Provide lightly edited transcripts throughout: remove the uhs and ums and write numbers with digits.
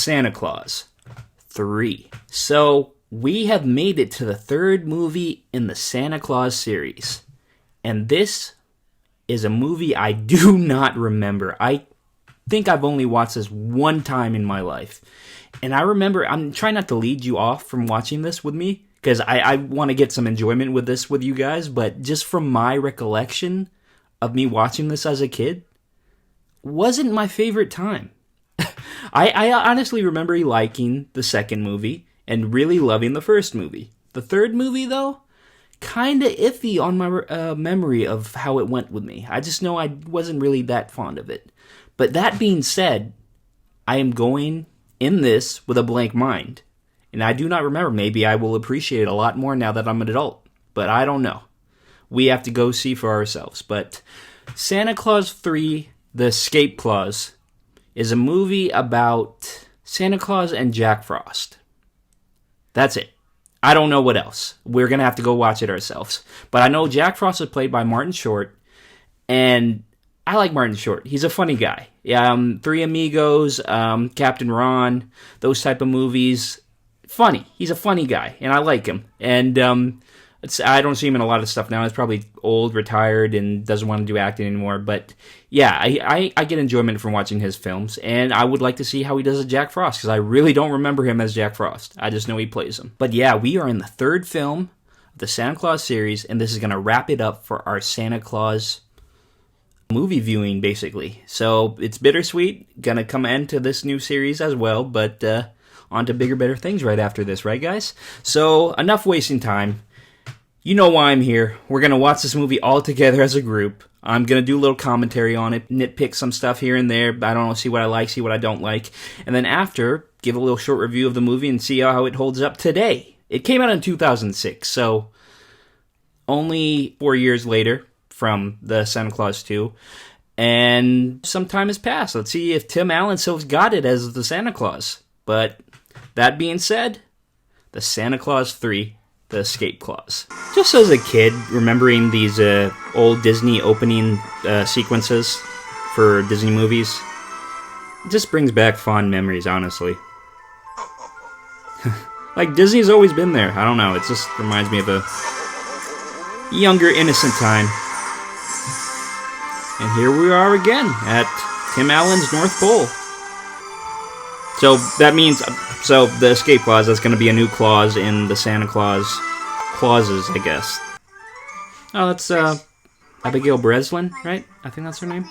Santa Clause 3. So, we have made it to the third movie in the Santa Clause series. And this is a movie I do not remember. I think I've only watched this one time in my life. And I remember, I'm trying not to lead you off from watching this with me, because I want to get some enjoyment with this with you guys, but just from my recollection of me watching this as a kid, wasn't my favorite time. I honestly remember liking the second movie and really loving the first movie. The third movie, though, kind of iffy on my memory of how it went with me. I just know I wasn't really that fond of it. But that being said, I am going in this with a blank mind. And I do not remember. Maybe I will appreciate it a lot more now that I'm an adult. But I don't know. We have to go see for ourselves. But Santa Clause 3, The Escape Clause, is a movie about Santa Claus and Jack Frost. That's it. I don't know what else. We're going to have to go watch it ourselves. But I know Jack Frost is played by Martin Short. And I like Martin Short. He's a funny guy. Three Amigos, Captain Ron, those type of movies. Funny. He's a funny guy. And I like him. And I don't see him in a lot of stuff now. He's probably old, retired, and doesn't want to do acting anymore. But yeah, I get enjoyment from watching his films. And I would like to see how he does as Jack Frost, because I really don't remember him as Jack Frost. I just know he plays him. But yeah, we are in the third film of the Santa Clause series, and this is going to wrap it up for our Santa Clause movie viewing, basically. So it's bittersweet. Gonna come into this new series as well, but on to bigger, better things right after this, right, guys? So enough wasting time. You know why I'm here. We're going to watch this movie all together as a group. I'm going to do a little commentary on it, nitpick some stuff here and there. I don't know, see what I like, see what I don't like. And then after, give a little short review of the movie and see how it holds up today. It came out in 2006, so only 4 years later from the Santa Clause 2. And some time has passed. Let's see if Tim Allen still's got it as the Santa Claus. But that being said, the Santa Clause 3, The Escape Clause. Just as a kid, remembering these old Disney opening sequences for Disney movies, it just brings back fond memories, honestly. Like, Disney's always been there. I don't know, it just reminds me of a younger, innocent time. And here we are again, at Tim Allen's North Pole. So that means, the Escape Clause, that's going to be a new clause in the Santa Claus clauses, I guess. Oh, that's Abigail Breslin, right? I think that's her name.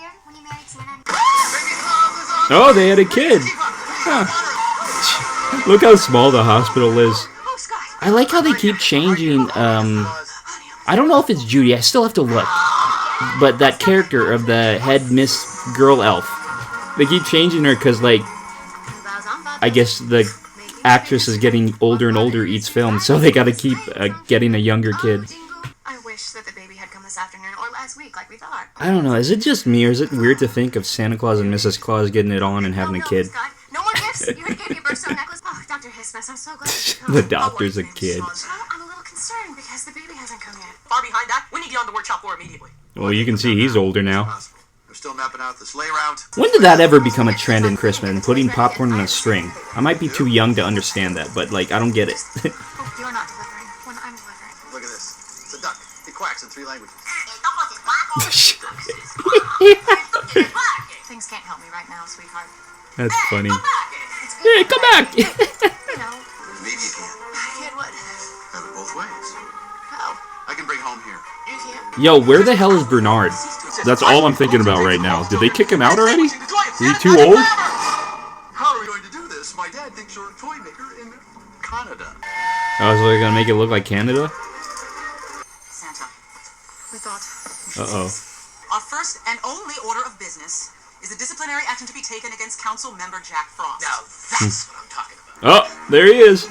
Oh, they had a kid. Huh. Look how small the hospital is. I like how they keep changing. I don't know if it's Judy. I still have to look. But that character of the head Miss Girl Elf, they keep changing her because, like, I guess the actress is getting older and older each film, so they gotta keep getting a younger kid. I wish that the baby had come this afternoon or last week, like we thought. I don't know, is it just me, or is it weird to think of Santa Claus and Mrs. Claus getting it on and having a kid? Scott. No more gifts. You had gave me a birthstone necklace. Oh, Dr. Hismus, I'm so glad that you The doctor's a kid. I'm a little concerned because the baby hasn't come yet. Far behind that, we need you on the workshop floor immediately. Well, you can see he's older now. We're still mapping out the sleigh route. When did that ever become a trend in Christmas, and putting popcorn in a string? I might be too young to understand that, but, like, I don't get it. You're not delivering when I'm delivering. Look at this. It's a duck. It quacks in 3 languages. Things can't help me right now, sweetheart. That's funny. Hey, come back! You know. Maybe you can. Kid, what? Have it both ways. How? I can bring home here. You can't. Yo, where the hell is Bernard? That's all I'm thinking about right now. Did they kick him out already? Is he too old? How are we going to do this? My dad thinks you're a toy maker in Canada. Oh, so they're gonna make it look like Canada? Santa, we thought. Uh-oh. Our first and only order of business is the disciplinary action to be taken against Council Member Jack Frost. Now that's what I'm talking about. Oh, there he is.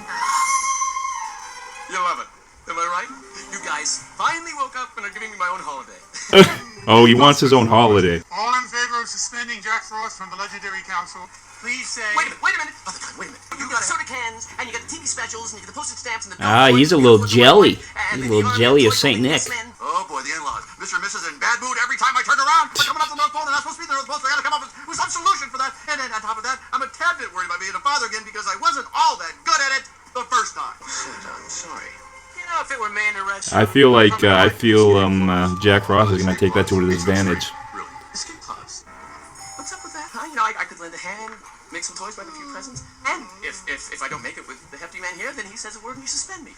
You love it. Am I right? You guys finally woke up and are giving me my own holiday. Oh, he wants his own holiday. All in favor of suspending Jack Frost from the Legendary Council. Please say... Wait a minute. Other time, wait a minute. You got soda cans, and you got the TV specials, and you got the postage stamps, and the... He's a little jelly. He's a little jelly of Saint Nick. Oh boy, the in-laws. Mr. and Mrs. in bad mood every time I turn around. We're coming up the North Pole, they're not supposed to be there. I gotta come up with some solution for that. And then on top of that, I'm a tad bit worried about being a father again because I wasn't all that good at it the first time. I'm sorry. You know, if it were me in the red shirt, I feel Jack Frost is gonna take that to his advantage. Really? Escape clause. What's up with that? You know, I could lend a hand, make some toys, buy a few presents, and if I don't make it with the hefty man here, then he says a word and you suspend me.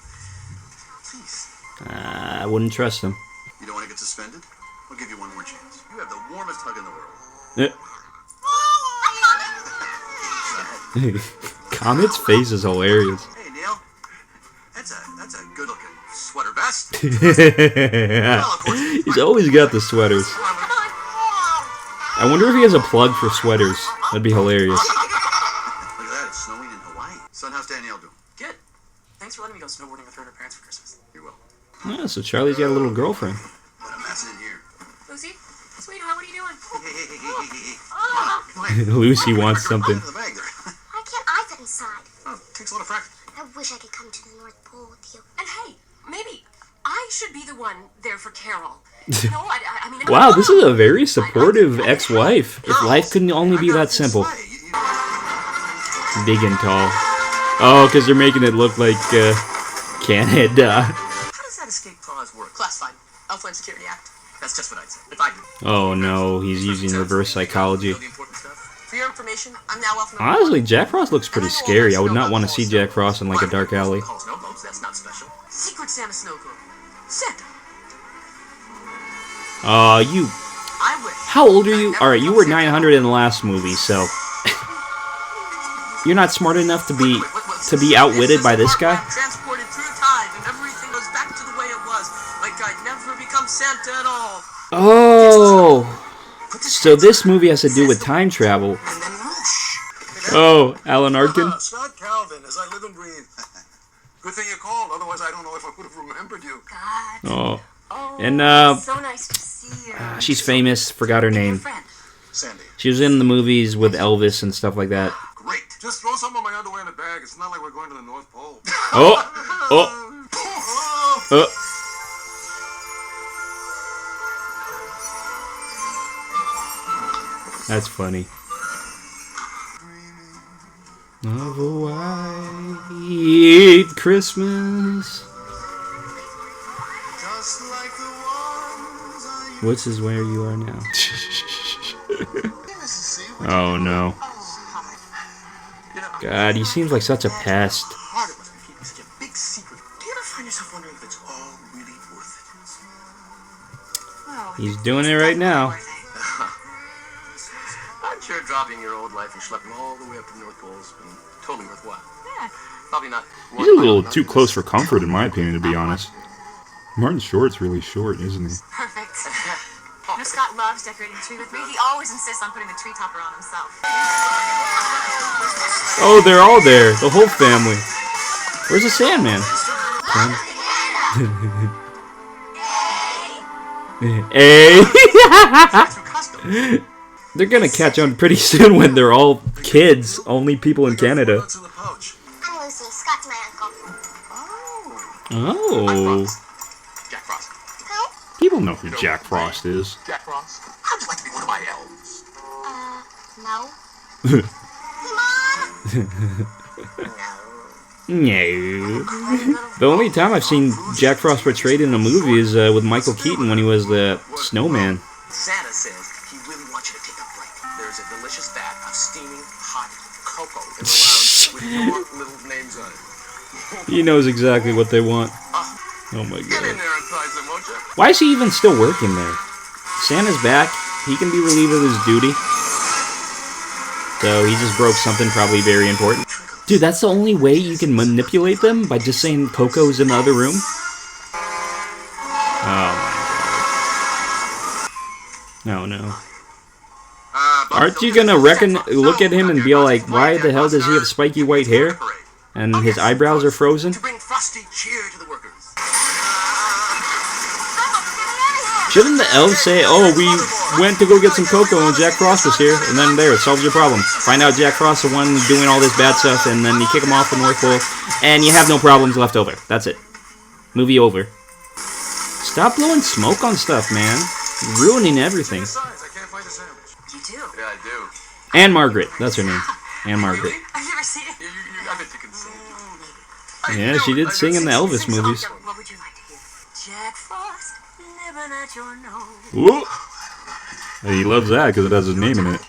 Please. I wouldn't trust him. You don't want to get suspended? I'll give you one more chance. You have the warmest hug in the world. Comet's face is hilarious. Hey, Neil. That's a good-looking sweater vest. He's always got the sweaters. I wonder if he has a plug for sweaters. That'd be hilarious. Look at that, it's snowing in Hawaii. Son, how's Danielle doing? Good. Thanks for letting me go snowboarding with her and her parents for Christmas. You're welcome. Yeah, so Charlie's got a little girlfriend. What a mess in here. Lucy, sweetheart, what are you doing? Hey. Lucy wants something. Into the bag there. Why can't I fit inside? Oh, takes a lot of practice. I wish I could come to the North Pole with you. And hey, maybe I should be the one there for Carol. No, I mean... Wow, this is a very supportive ex-wife. If life couldn't only be that simple. Big and tall. Oh, because they're making it look like Canada. How does that escape clause work? Classified. Outline Security Act. That's just what I'd say. If I do. Oh no, he's using reverse psychology. Know the important stuff. For your information, I'm now off. Honestly, Jack Frost looks pretty scary. I would not want to see Jack Frost in like a dark alley. Snow globes, that's not special. Secret Santa snow globe. Santa. You... I wish. How old are you? Alright, you were 900 in the last movie, so... You're not smart enough to be outwitted by this guy? Transported through time, and everything goes back to the way it was. Like I'd never become Santa at all. Oh! So this movie has to do with time travel. And then whoosh. Oh, Alan Arkin? Scott Calvin, as I live and breathe. Good thing you called, otherwise I don't know if I would have remembered you. God. Oh. Oh, And, so nice to see you. she's famous. Forgot her name. Friend. Sandy. She was in the movies with Elvis and stuff like that. Great. Just throw some of my underwear in the bag. It's not like we're going to the North Pole. Oh! Oh! That's funny. Of a white Christmas. Just like the ones I What's is where you are now? used to see. Oh no. God, he seems like such a pest. Hard it must be keeping such a big secret. Do you ever find yourself wondering if it's all really worth it? Well, He's doing it right now. I'm sure dropping your old life and schlepping all the way up to the North Pole's been totally worthwhile. yeah. Probably not. He's a little too close for comfort, in my opinion, to be honest. Martin Short's really short, isn't he? Perfect. You know, Scott loves decorating the tree with me. He always insists on putting the tree topper on himself. Oh, they're all there. The whole family. Where's the Sandman? Hey! They're gonna catch on pretty soon when they're all kids. Only people in Canada. What's in the pouch? I'm Lucy. Scott's my uncle. Oh. Jack Frost. Who? People know who Jack Frost is. Jack Frost. How'd you like to be one of my elves? No. No. The only time I've seen Jack Frost portrayed in a movie is with Michael Keaton when he was the snowman. Santa says he really wants you to take a break. There's a delicious vat of steaming hot cocoa in the lounge with your little names on it. He knows exactly what they want. Oh my Get in god. there and try some, won't you? Why is he even still working there? Santa's back. He can be relieved of his duty. So he just broke something probably very important. Dude, that's the only way you can manipulate them? By just saying Coco's in the other room? Oh my god. No. Aren't you gonna look at him and be like, why the hell does he have spiky white hair? And his eyebrows are frozen? To bring frosty cheer to the workers. Shouldn't the elves say, "Oh, we went to go get some cocoa and Jack Frost was here," and then there, it solves your problem. Find out Jack Frost the one doing all this bad stuff, and then you kick him off the North Pole, and you have no problems left over. That's it. Movie over. Stop blowing smoke on stuff, man. You're ruining everything. Besides, I can't find a sandwich. You do. Yeah, I do. Anne Margaret, that's her name. Anne Margaret. Have you ever seen it? I bet you can sing. Yeah, she did sing in the Elvis movies. What would you like to hear? Jack Frost, living at your nose. Whoa. He loves that because it has his name in it.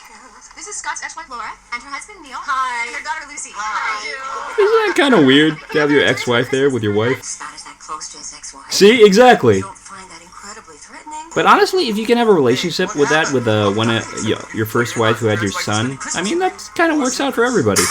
This is Scott's ex-wife Laura and her husband Neil. Hi. And their daughter Lucy. Hi. Isn't that kind of weird to have your ex-wife there with your wife? Scott is that close to his ex-wife. See, exactly. Don't find that incredibly threatening. But honestly, if you can have a relationship with that, with your first wife who had your son, I mean, that kind of works out for everybody.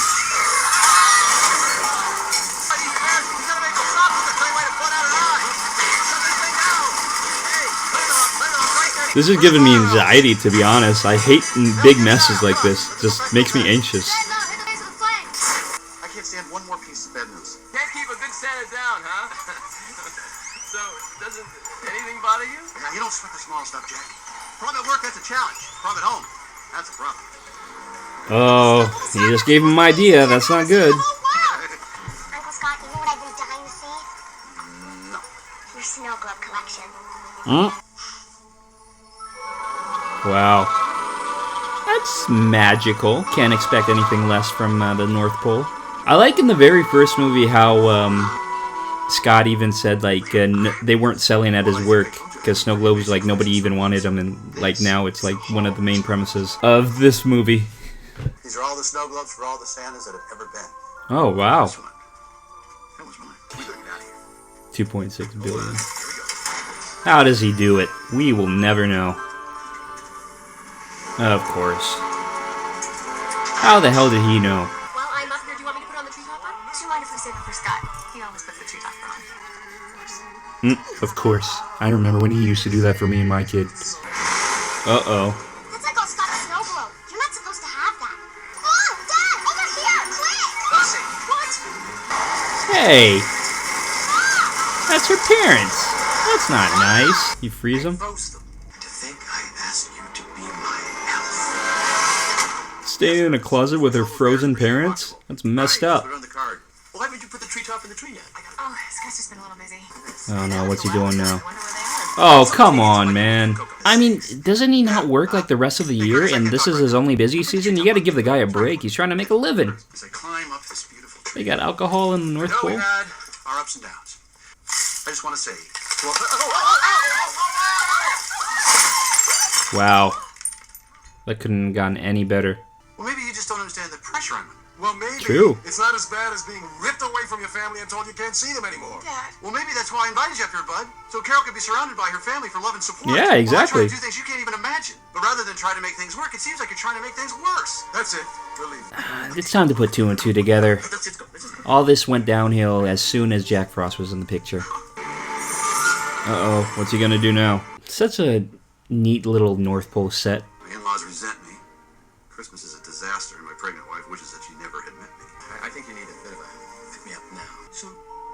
This is giving me anxiety, to be honest. I hate big messes like this. It just makes me anxious. I can't stand one more piece of bad news. Can't keep a good Santa down, huh? So, doesn't anything bother you? Yeah, you don't sweat the small stuff, Jack. Problem at work, that's a challenge. Problem at home, that's a problem. Oh, you just gave him an idea. That's not good. Uncle Scott, you know what I've been dying to see? No. Your snow globe collection. Huh? Wow. That's magical. Can't expect anything less from the North Pole. I like in the very first movie how Scott even said like they weren't selling at his work because snow globes, like, nobody even wanted them, and like now it's like one of the main premises of this movie. These are all the snow globes for all the Santas that have ever been. Oh wow. This one. That was mine. We gotta get out of here. 2.6 billion. Here we go. How does he do it? We will never know. Of course. How the hell did he know? Well, I'm up here. Do you want me to put on the tree topper? Do you mind if we save it for Scott? He always puts the tree topper on. Of course. I remember when he used to do that for me and my kid. Uh-oh. That's Uncle Scott's snow globe. You're not supposed to have that. Oh, Dad, over here, quick! Lucy! What? Hey! That's her parents. That's not nice. You freeze them? Roast them. To think I asked you to be my elf. Staying in a closet with her frozen parents? That's messed up. Put it on the card. Why haven't you put the treetop in the tree yet? Oh, Scott's just been a little busy. Oh no, what's he doing now? I wonder where they are. Oh, come on, man. I mean, doesn't he not work like the rest of the year, and this is his only busy season? You gotta give the guy a break. He's trying to make a living. As I climb up this beautiful tree. They got alcohol in the North No, we Pole? had our ups and downs. I just want to say, well, Wow. That couldn't have gotten any better. well, maybe you just don't understand the pressure I'm under. Well, maybe. True. It's not as bad as being ripped away from your family and told you can't see them anymore. Dad. Well, maybe that's why I invited you up here, bud. So Carol could be surrounded by her family for love and support. Yeah, exactly. Well, I try to do things you can't even imagine. But rather than try to make things work, it seems like you're trying to make things worse. That's it. We're leaving. It's time to put two and two together. Let's just go. Let's just go. All this went downhill as soon as Jack Frost was in the picture. Uh-oh, what's he gonna do now? Such a neat little North Pole set. My in-laws resent me. Christmas is a disaster, and my pregnant wife wishes that she never had met me. I think you need a bit of a pick-me-up now. So,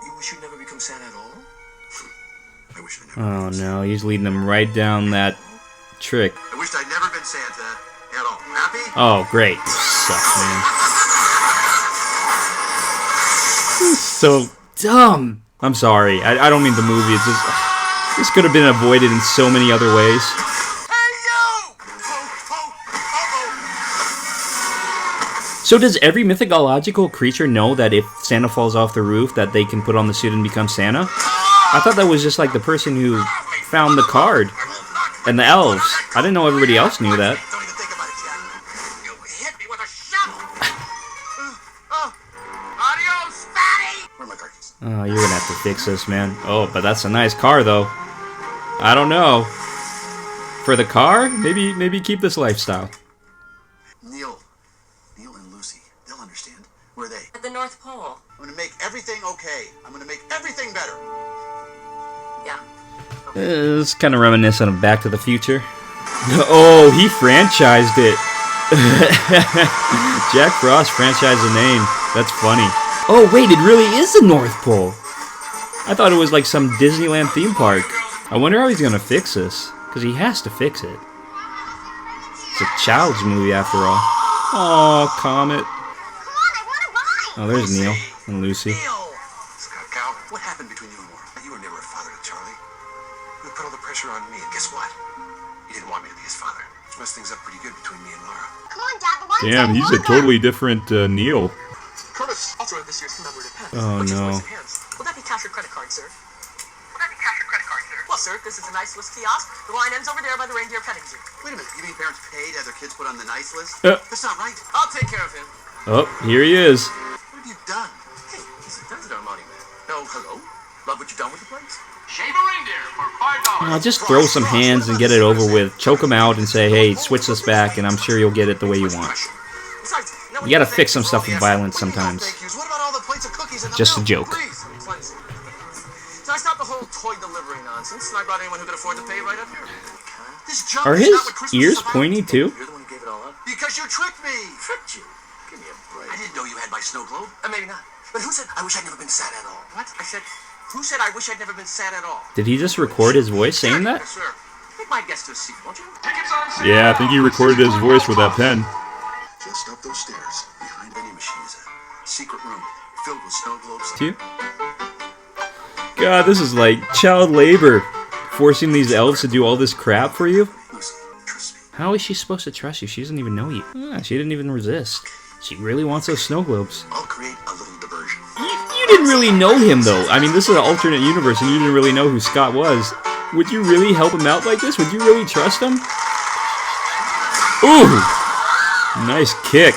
you wish you'd never become Santa at all? I wish I never. Oh no, he's leading them right down that trick. I wished I'd never been Santa at all. Happy? Oh, great. Sucks, man. This is so dumb. I'm sorry. I don't mean the movie. It's just... This could have been avoided in so many other ways. Hey, you! So does every mythological creature know that if Santa falls off the roof that they can put on the suit and become Santa? I thought that was just like the person who found the card. And the elves. I didn't know everybody else knew that. Don't even think about it, Jack. You hit me with a shovel! Adios, fatty! Where are my car keys? Oh, you're gonna have to fix this, man. Oh, but that's a nice car, though. I don't know. For the car? Maybe keep this lifestyle. Neil and Lucy, they'll understand. Where are they? At the North Pole. I'm gonna make everything okay. I'm gonna make everything better. Yeah. It's kind of reminiscent of Back to the Future. Oh, he franchised it. Jack Frost franchised the name. That's funny. Oh, wait, it really is the North Pole. I thought it was like some Disneyland theme park. I wonder how he's gonna fix this. Because he has to fix it. It's a child's movie after all. Oh, Comet. Come on, I want to ride. Oh, there's Neil and Lucy. Neil! Scott Cow, what happened between you and Laura? You were never a father to Charlie. You put all the pressure on me, and guess what? You didn't want me to be his father. Which messed things up pretty good between me and Laura. Come on, Dad, the line's Damn, on he's a longer. totally different Neil. Curtis, also have this year's commemorative pen. Oh, Purchase no. voice and hands. Will that be cash or credit card, sir? Will that be cash or credit card, sir? Well, sir, this is a nice list kiosk. The line ends over there by the reindeer petting zoo. Wait a minute, you mean parents pay to have their kids put on the nice list? That's not right. I'll take care of him. Oh, here he is. What have you done? Hey, he's a desert Armani man. No, hello? Love what you've done with the place? Shave a reindeer for $5. I'll just throw some hands and get it over with. Choke him out and say, hey, switch this back, and I'm sure you'll get it the way you want. Besides, You gotta fix some stuff with violence sometimes. What about all the plates of cookies and the Just a milk? joke. Please. So I stopped the whole toy delivery nonsense, and I brought anyone who could afford to pay right up here. This junk Are is his not what Christmas ears is about. pointy too? You're the one who gave it all up. Because you tricked me. Tricked you. Give me a break. I didn't know you had my snow globe. Maybe not. But who said I wish I'd never been sad at all? What? I said, who said I wish I'd never been sad at all? Did he just record his voice saying that? Yes, sir. Take my guess to a seat, won't you? Tickets on sale. Yeah, I think he recorded his voice with that pen. Just up those stairs, behind the vending machine, is a secret room filled with snow globes. Too? God, this is like child labor. Forcing these elves to do all this crap for you? Lucy, trust me. How is she supposed to trust you? She doesn't even know you. Ah, she didn't even resist. She really wants those snow globes. I'll create a little diversion. You didn't really know him, though. I mean, this is an alternate universe, and you didn't really know who Scott was. Would you really help him out like this? Would you really trust him? Ooh! Nice kick.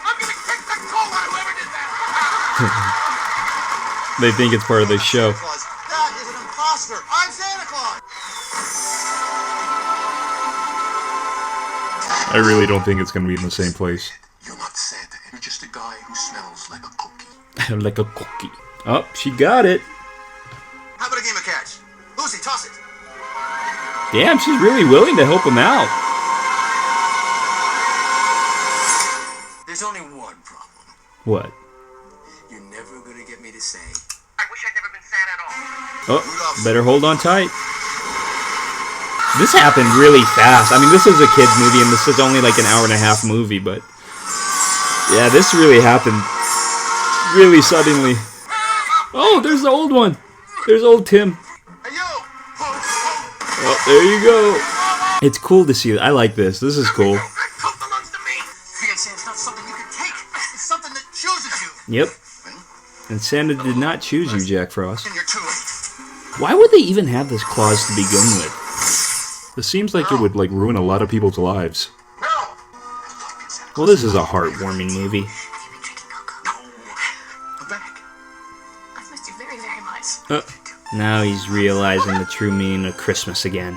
I'm gonna kick the coal out of whoever did that. They think it's part of the show. Santa Claus. That is an imposter. I'm Santa Claus. I really don't think it's going to be in the same place. You're not Santa. You're just a guy who smells like a cookie. Like a cookie. Oh, she got it. How about a game of catch? Lucy, toss it. Damn, she's really willing to help him out. There's only one problem. What? You're never gonna get me to say, I wish I'd never been sad at all. Oh, better hold on tight. This happened really fast. I mean, this is a kid's movie, and this is only like an hour and a half movie, but... Yeah, this really happened really suddenly. Oh, there's the old one. There's old Tim. Hey, you. Oh, there you go. It's cool to see. I like this. This is cool. That coat belongs to me. Fiancé is not something you can take. It's something that chooses you. Yep. And Santa did not choose you, Jack Frost. And you're too late. Why would they even have this clause to begin with? This seems like it would like ruin a lot of people's lives. No. Well, this is a heartwarming movie. Have you been drinking cocoa? No. I'm back. I've missed you very, very much. Now he's realizing the true meaning of Christmas again.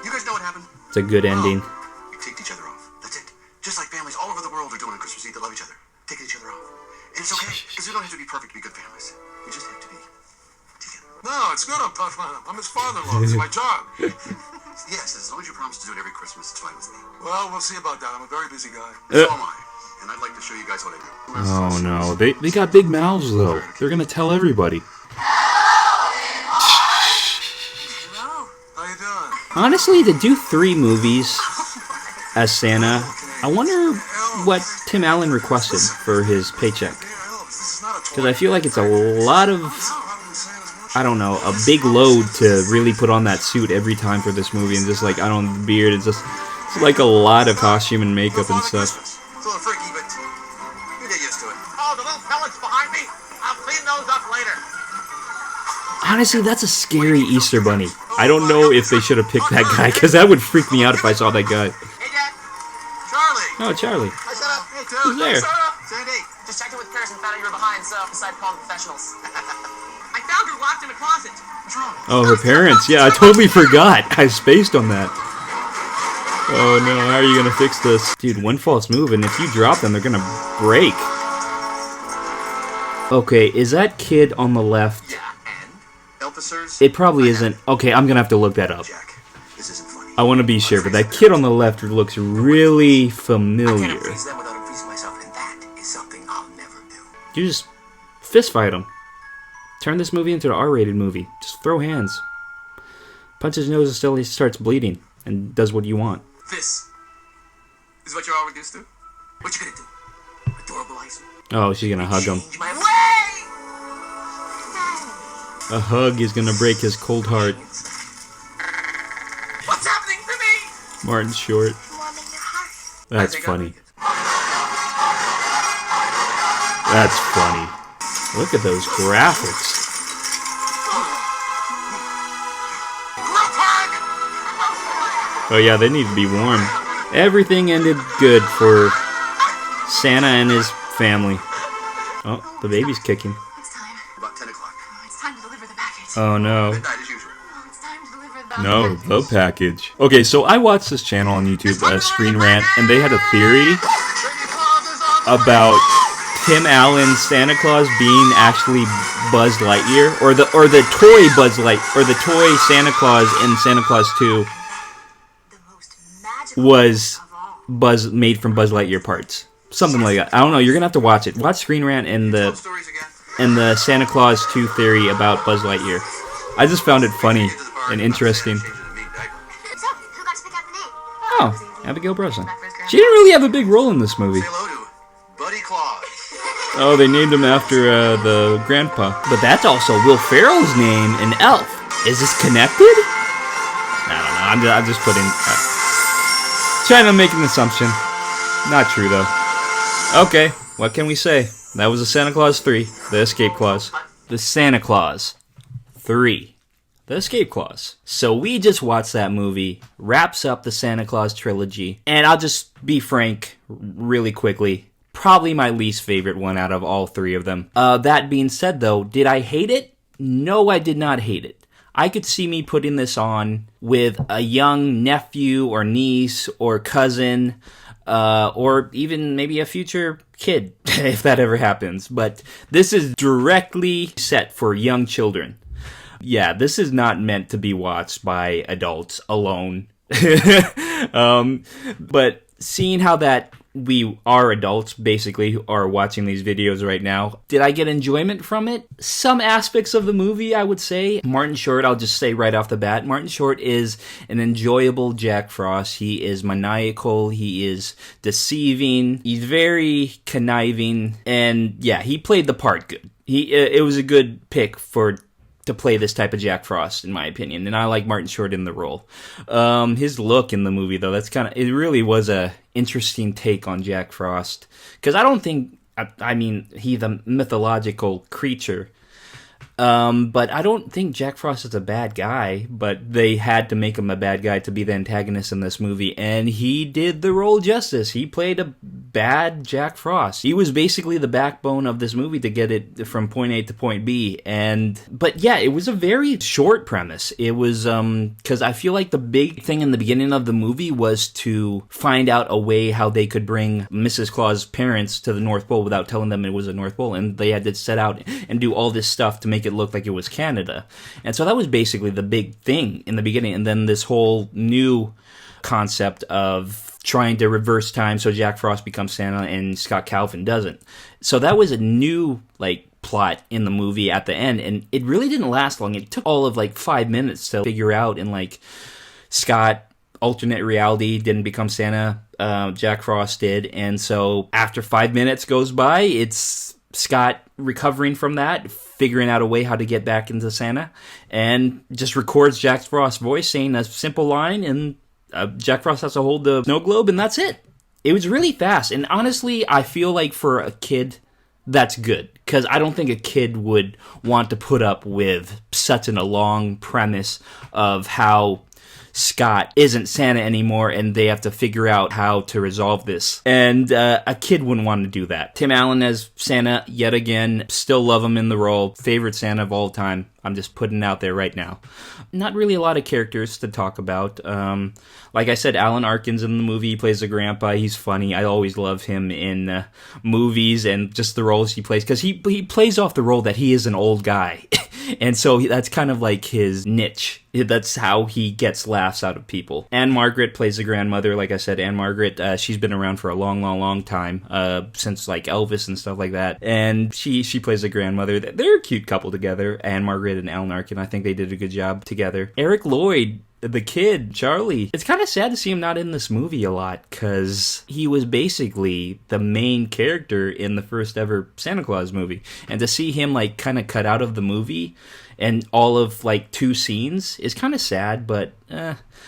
You guys know what happened? It's a good ending. You take each other off. That's it. Just like families all over the world are doing on Christmas Eve that love each other. Take each other off. And it's okay, because we don't have to be perfect to be good families. We just have to be together. No, it's good. I'm his father-in-law. It's my job. Yes, as long as you promise to do it every Christmas, it's fine with me. Well, we'll see about that. I'm a very busy guy. So am I. And I'd like to show you guys what I do. Oh no, they got big mouths though. They're gonna tell everybody. Hello. How you doing? Honestly, to do 3 movies as Santa, I wonder what Tim Allen requested for his paycheck. This is not a toy. Because I feel like it's a lot of, I don't know, a big load to really put on that suit every time for this movie. And just like, I don't know, the beard, it's like a lot of costume and makeup and stuff. It's a little freaky, but you get used to it. Oh, the little pellets behind me? I'll clean those up later. Honestly, that's a scary Easter bunny. I don't know if they should have picked that guy, because that would freak me out if I saw that guy. Hey, Dad. Charlie. Oh, Charlie. Hi, Sarah. Hey, dude. Who's there? Sandy. Just checked it with Paris and found out you were behind, so I decided to call the professionals. I found her locked in a closet. What's wrong? Oh, her parents. Yeah, I totally forgot. I spaced on that. Oh no, how are you gonna fix this? Dude, one false move, and if you drop them, they're gonna break. Okay, is that kid on the left? Yeah, and? Elficers? It probably isn't. Okay, I'm gonna have to look that up. Jack, this isn't funny. I want to be sure, but that kid on the left looks really I can't familiar. freeze them without freezing myself, and that is something I'll never do. You just fist fight him. Turn this movie into an R-rated movie. Just throw hands. punches his nose until he starts bleeding and does what you want. This is what you're all reduced to? What you gonna do? Adorableize me? Oh, she's gonna hug him. Change my way! A hug is gonna break his cold heart. What's happening to me? Martin Short. Warming your heart. That's I think I funny. like it. That's funny. Look at those graphics. Oh yeah, they need to be warm. Everything ended good for Santa and his family. Oh, the baby's kicking. It's time. About 10 o'clock. It's time to deliver the package. Oh no. Midnight as usual. It's time to deliver the No, package. the package. Okay, so I watched this channel on YouTube, Screen Rant, and they had a theory about Tim Allen's Santa Claus being actually Buzz Lightyear, or the toy Buzz Light, or the toy Santa Claus in Santa Claus 2 The most magical was of all. Buzz made from Buzz Lightyear parts. Something like that. I don't know. You're gonna have to watch it. Watch Screen Rant and Stories again. the Santa Claus 2 theory about Buzz Lightyear. I just found it funny and interesting. So, who got to pick out the name? Oh, Abigail Breslin. She didn't really have a big role in this movie. Say hello to Buddy Claus. Oh, they named him after the grandpa. But that's also Will Ferrell's name in Elf. Is this connected? I don't know. I'm just putting... trying to make an assumption. Not true, though. Okay, what can we say? That was the Santa Clause 3, The Escape Clause. The Santa Clause 3, The Escape Clause. So we just watched that movie, wraps up the Santa Clause Trilogy, and I'll just be frank really quickly. Probably my least favorite one out of all three of them. That being said, though, did I hate it? No, I did not hate it. I could see me putting this on with a young nephew or niece or cousin, or even maybe a future kid, if that ever happens. But this is directly set for young children. Yeah, this is not meant to be watched by adults alone. But seeing how that we are adults, basically, who are watching these videos right now. Did I get enjoyment from it? Some aspects of the movie, I would say. Martin Short, I'll just say right off the bat, Martin Short is an enjoyable Jack Frost. He is maniacal. He is deceiving. He's very conniving. And yeah, he played the part good. It was a good pick to play this type of Jack Frost, in my opinion, and I like Martin Short in the role. His look in the movie, though, it really was a interesting take on Jack Frost, because I don't think, he's a mythological creature, but I don't think Jack Frost is a bad guy, but they had to make him a bad guy to be the antagonist in this movie, and he did the role justice. He played a bad Jack Frost. He was basically the backbone of this movie to get it from point A to point B, but yeah, it was a very short premise. It was, because I feel like the big thing in the beginning of the movie was to find out a way how they could bring Mrs. Claus' parents to the North Pole without telling them it was the North Pole, and they had to set out and do all this stuff to make it look like it was Canada. And so that was basically the big thing in the beginning, and then this whole new concept of trying to reverse time so Jack Frost becomes Santa and Scott Calvin doesn't. So that was a new plot in the movie at the end, and it really didn't last long. It took all of 5 minutes to figure out, and Scott alternate reality didn't become Santa, Jack Frost did, and so after 5 minutes goes by, it's Scott recovering from that, figuring out a way how to get back into Santa, and just records Jack Frost's voice saying a simple line, and Jack Frost has to hold the snow globe, and that's it. It was really fast, and honestly, I feel like for a kid, that's good, because I don't think a kid would want to put up with such a long premise of how Scott isn't Santa anymore, and they have to figure out how to resolve this. And a kid wouldn't want to do that. Tim Allen as Santa, yet again, still love him in the role. Favorite Santa of all time. I'm just putting it out there right now. Not really a lot of characters to talk about. Like I said, Alan Arkin's in the movie. He plays a grandpa. He's funny. I always love him in movies and just the roles he plays, because he plays off the role that he is an old guy. And so that's kind of like his niche. That's how he gets laughs out of people. Anne Margaret plays the grandmother. Like I said, Anne Margaret, she's been around for a long time, since like Elvis and stuff like that. And she plays the grandmother. They're a cute couple together, Anne Margaret and Alan Arkin. I think they did a good job together. Eric Lloyd, the kid, Charlie, it's kind of sad to see him not in this movie a lot, because he was basically the main character in the first ever Santa Claus movie. And to see him like kind of cut out of the movie and all of like 2 scenes is kind of sad, but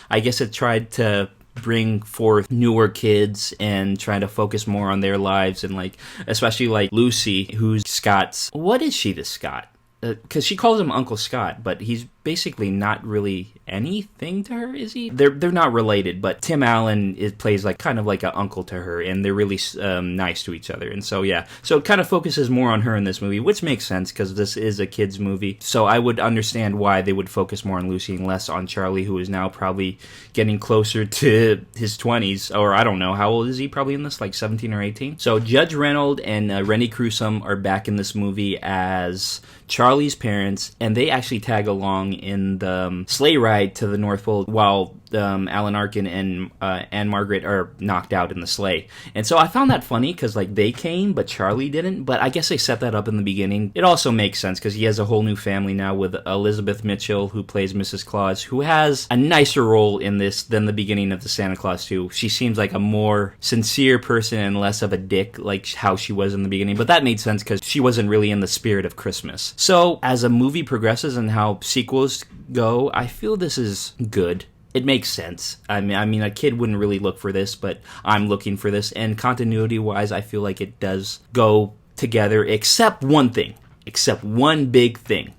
I guess it tried to bring forth newer kids and try to focus more on their lives, and like especially like Lucy, who's Scott's, what is she to Scott? Because she calls him Uncle Scott, but he's basically not really anything to her, is he? They're not related, but Tim Allen plays like kind of like an uncle to her, and they're really nice to each other. And so yeah, so it kind of focuses more on her in this movie, which makes sense because this is a kids movie. So I would understand why they would focus more on Lucy and less on Charlie, who is now probably getting closer to his 20s, or I don't know, how old is he? Probably in this, like 17 or 18. So Judge Reynold and Rennie Crewsome are back in this movie as Charlie's parents, and they actually tag along in the sleigh ride to the North Pole while Alan Arkin and Anne Margaret are knocked out in the sleigh. And so I found that funny because like they came, but Charlie didn't. But I guess they set that up in the beginning. It also makes sense because he has a whole new family now with Elizabeth Mitchell, who plays Mrs. Claus, who has a nicer role in this than the beginning of the Santa Claus 2. She seems like a more sincere person and less of a dick, like how she was in the beginning. But that made sense because she wasn't really in the spirit of Christmas. So as a movie progresses and how sequels go, I feel this is good. It makes sense. I mean, a kid wouldn't really look for this, but I'm looking for this. And continuity-wise, I feel like it does go together, except one thing. Except one big thing.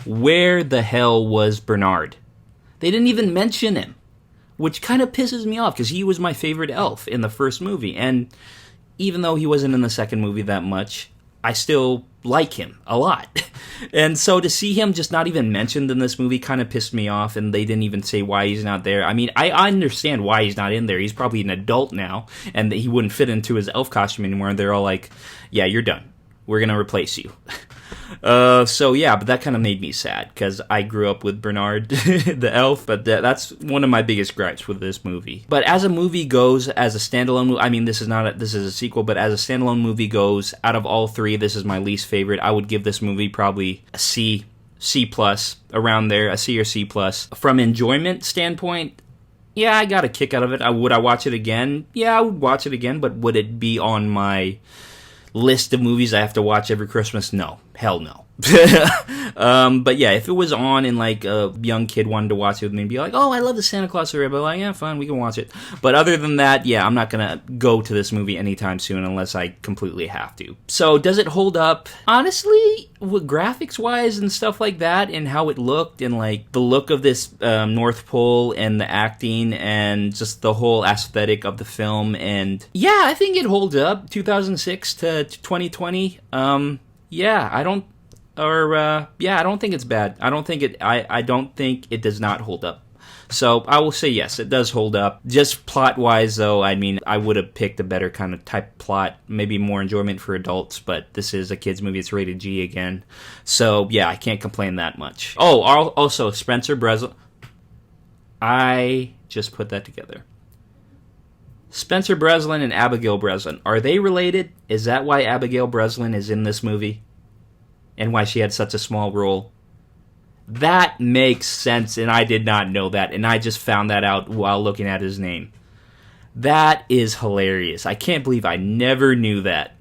Where the hell was Bernard? They didn't even mention him, which kind of pisses me off, because he was my favorite elf in the first movie. And even though he wasn't in the second movie that much, I still like him a lot. And so to see him just not even mentioned in this movie kind of pissed me off, and they didn't even say why he's not there. I mean, I understand why he's not in there. He's probably an adult now, and he wouldn't fit into his elf costume anymore, and they're all like, yeah, you're done. We're going to replace you. So yeah, but that kind of made me sad, because I grew up with Bernard, the elf, but that's one of my biggest gripes with this movie. But as a movie goes, as a standalone movie, I mean, this is a sequel, but as a standalone movie goes, out of all three, this is my least favorite. I would give this movie probably a C plus, around there, a C or C plus. From enjoyment standpoint, yeah, I got a kick out of it. Would I watch it again? Yeah, I would watch it again, but would it be on my list of movies I have to watch every Christmas? No. Hell no. But yeah, if it was on and like a young kid wanted to watch it with me and be like, oh, I love the Santa Clause story, I'd be like, yeah, fine, we can watch it. But other than that, yeah, I'm not gonna go to this movie anytime soon unless I completely have to. So does it hold up? Honestly, with graphics wise and stuff like that, and how it looked, and like the look of this North Pole and the acting and just the whole aesthetic of the film, and yeah, I think it holds up. 2006 to 2020. I don't think it's bad. I don't think it does not hold up. So I will say yes, it does hold up. Just plot-wise, though, I mean, I would have picked a better kind of type plot, maybe more enjoyment for adults, but this is a kids' movie. It's rated G again. So yeah, I can't complain that much. Oh, also, Spencer Breslin. I just put that together. Spencer Breslin and Abigail Breslin. Are they related? Is that why Abigail Breslin is in this movie? And why she had such a small role? That makes sense, and I did not know that, and I just found that out while looking at his name. That is hilarious. I can't believe I never knew that.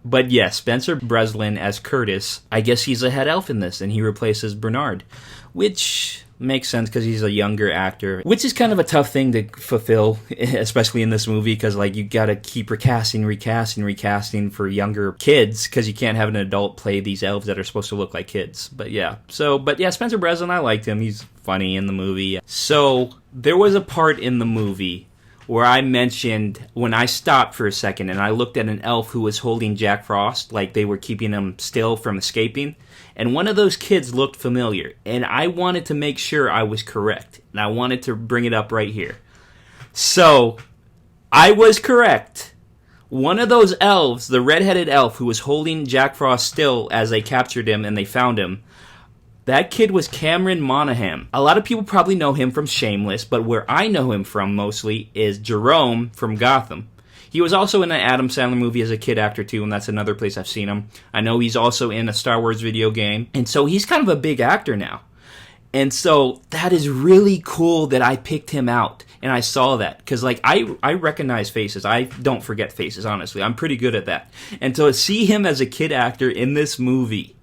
But yes, Spencer Breslin as Curtis, I guess he's a head elf in this, and he replaces Bernard, which makes sense because he's a younger actor, which is kind of a tough thing to fulfill, especially in this movie, because like you gotta keep recasting for younger kids, because you can't have an adult play these elves that are supposed to look like kids. But yeah, Spencer Breslin, I liked him. He's funny in the movie. So there was a part in the movie where I mentioned, when I stopped for a second and I looked at an elf who was holding Jack Frost, like they were keeping him still from escaping, and one of those kids looked familiar, and I wanted to make sure I was correct, and I wanted to bring it up right here. So, I was correct. One of those elves, the red-headed elf who was holding Jack Frost still as they captured him and they found him, That kid was Cameron Monaghan. A lot of people probably know him from Shameless, but where I know him from mostly is Jerome from Gotham. He was also in an Adam Sandler movie as a kid actor too, and that's another place I've seen him. I know he's also in a Star Wars video game, and so he's kind of a big actor now. And so that is really cool that I picked him out, and I saw that. Because, like, I recognize faces. I don't forget faces, honestly. I'm pretty good at that. And to see him as a kid actor in this movie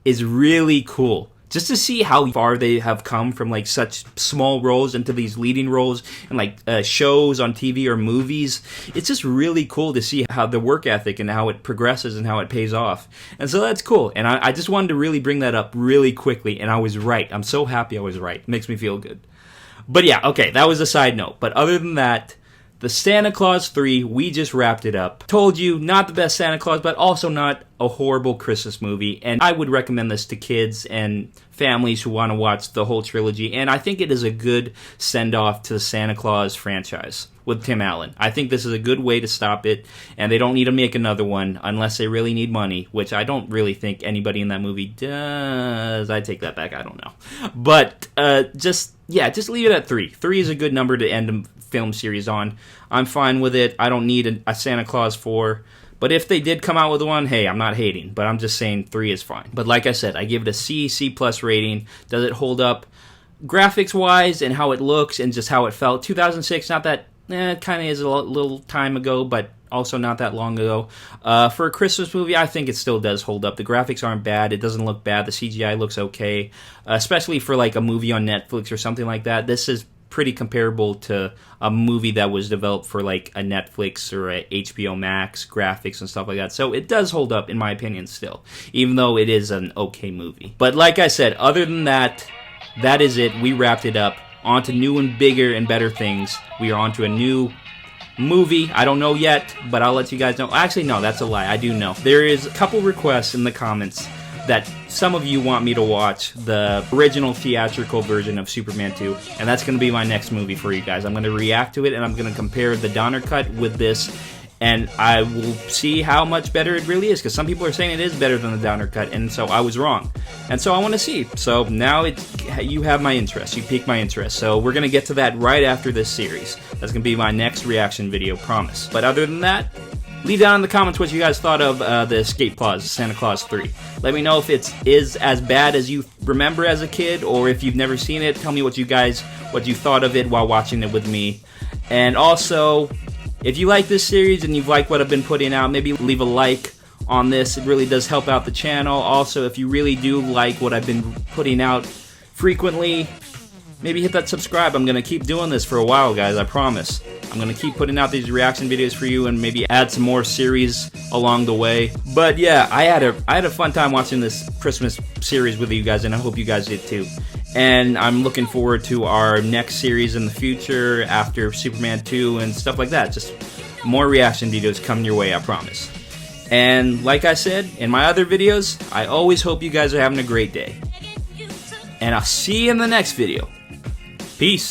is really cool. Just to see how far they have come from, like, such small roles into these leading roles and, like, shows on TV or movies. It's just really cool to see how the work ethic and how it progresses and how it pays off. And so that's cool. And I just wanted to really bring that up really quickly, and I was right. I'm so happy I was right. It makes me feel good. But yeah, okay, that was a side note. But other than that, the Santa Clause 3, we just wrapped it up. Told you, not the best Santa Claus, but also not a horrible Christmas movie. And I would recommend this to kids and families who want to watch the whole trilogy. And I think it is a good send-off to the Santa Claus franchise with Tim Allen. I think this is a good way to stop it. And they don't need to make another one unless they really need money, which I don't really think anybody in that movie does. I take that back. I don't know. But just leave it at 3. 3 is a good number to end a film series on. I'm fine with it. I don't need a Santa Clause 4. But if they did come out with one, hey, I'm not hating. But I'm just saying 3 is fine. But like I said, I give it a C+ rating. Does it hold up graphics-wise and how it looks and just how it felt? 2006, not that, it kind of is a little time ago, but also not that long ago. For a Christmas movie, I think it still does hold up. The graphics aren't bad. It doesn't look bad. The CGI looks okay. Especially for like a movie on Netflix or something like that. This is pretty comparable to a movie that was developed for like a Netflix or a HBO Max graphics and stuff like that. So it does hold up in my opinion still, even though it is an okay movie. But like I said, other than that, that is it. We wrapped it up. On to new and bigger and better things. We are on to a new movie. I don't know yet, but I'll let you guys know. Actually, no, that's a lie. I do know. There is a couple requests in the comments that some of you want me to watch the original theatrical version of Superman 2, and that's going to be my next movie for you guys. I'm going to react to it, and I'm going to compare the Donner cut with this, and I will see how much better it really is, because some people are saying it is better than the Donner cut, and so I was wrong. And so I want to see. So now you have my interest. You piqued my interest. So we're going to get to that right after this series. That's going to be my next reaction video, promise. But other than that, leave down in the comments what you guys thought of the Escape Clause, Santa Clause 3. Let me know if it is as bad as you remember as a kid, or if you've never seen it. Tell me what you thought of it while watching it with me. And also, if you like this series and you've liked what I've been putting out, maybe leave a like on this. It really does help out the channel. Also, if you really do like what I've been putting out frequently, maybe hit that subscribe. I'm going to keep doing this for a while, guys, I promise. I'm going to keep putting out these reaction videos for you and maybe add some more series along the way. But yeah, I had a fun time watching this Christmas series with you guys, and I hope you guys did too. And I'm looking forward to our next series in the future after Superman 2 and stuff like that. Just more reaction videos coming your way, I promise. And like I said in my other videos, I always hope you guys are having a great day. And I'll see you in the next video. Peace.